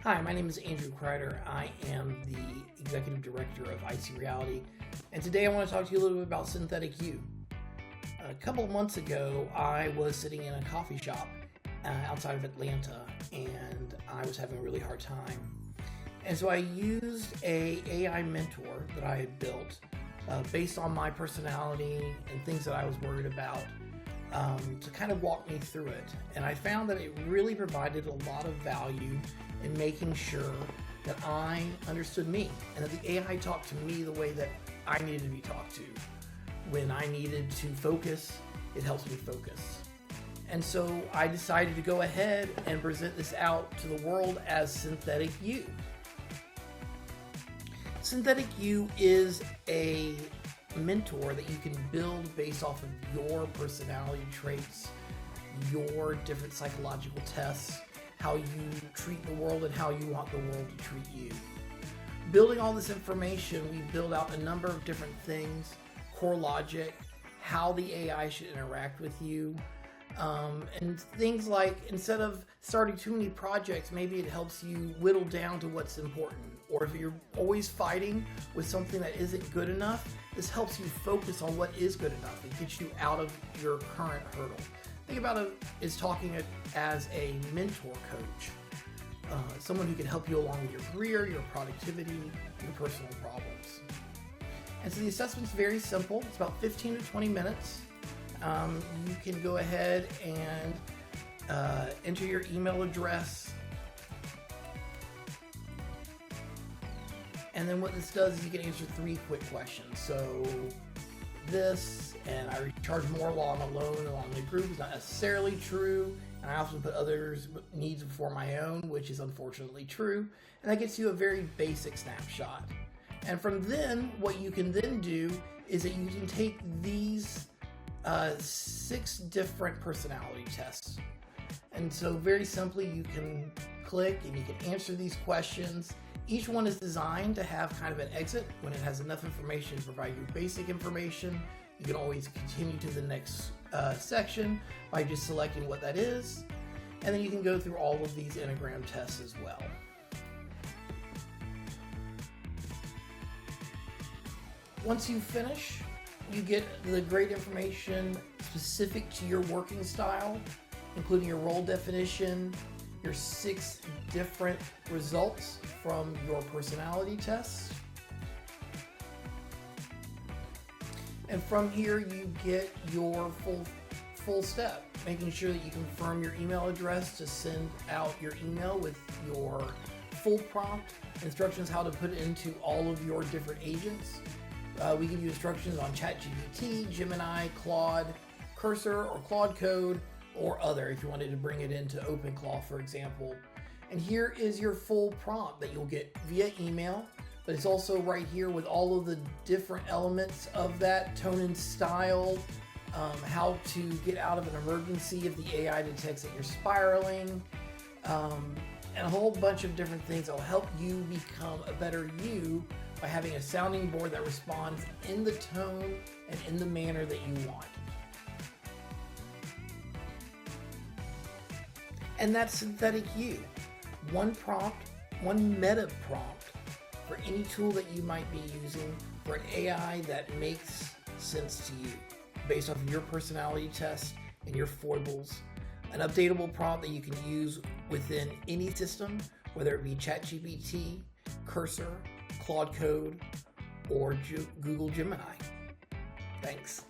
Hi, my name is Andrew Kreider. I am the Executive Director of IC Reality, and today I want to talk to you a little bit about Synthetic You. A couple of months ago, I was sitting in a coffee shop outside of Atlanta, and I was having a really hard time. And so I used an AI mentor that I had built based on my personality and things that I was worried about to kind of walk me through it. And I found that it really provided a lot of value in making sure that I understood me and that the AI talked to me the way that I needed to be talked to. When I needed to focus, it helps me focus. And so I decided to go ahead and present this out to the world as Synthetic You. Synthetic You is a mentor that you can build based off of your personality traits, your different psychological tests, how you treat the world and how you want the world to treat you. Building all this information, we build out a number of different things, core logic, how the AI should interact with you, and things like, instead of starting too many projects, maybe it helps you whittle down to what's important. Or if you're always fighting with something that isn't good enough, this helps you focus on what is good enough. It gets you out of your current hurdle. Think about it as talking as a mentor coach, someone who can help you along with your career, your productivity, your personal problems. And so the assessment's very simple. It's about 15 to 20 minutes. You can go ahead and enter your email address. And then what this does is you can answer 3 quick questions. So this, and I charge more while I'm alone and on the group, is not necessarily true. And I often put others' needs before my own, which is unfortunately true. And that gets you a very basic snapshot. And from then, what you can then do is that you can take these 6 different personality tests. And so very simply, you can click and you can answer these questions. Each one is designed to have kind of an exit when it has enough information to provide you basic information. You can always continue to the next section by just selecting what that is. And then you can go through all of these Enneagram tests as well. Once you finish, you get the great information specific to your working style, including your role definition, your 6 different results from your personality tests. And from here, you get your full step, making sure that you confirm your email address to send out your email with your full prompt, instructions how to put it into all of your different agents. We give you instructions on ChatGPT, Gemini, Claude, Cursor, or Claude Code, or other if you wanted to bring it into OpenClaw, for example. And here is your full prompt that you'll get via email, but it's also right here with all of the different elements of that, tone and style, how to get out of an emergency if the AI detects that you're spiraling, and a whole bunch of different things that will help you become a better you by having a sounding board that responds in the tone and in the manner that you want. And that's Synthetic You. One prompt, one meta prompt for any tool that you might be using for an AI that makes sense to you based off of your personality test and your foibles. An updatable prompt that you can use within any system, whether it be ChatGPT, Cursor, Claude Code, or Google Gemini. Thanks.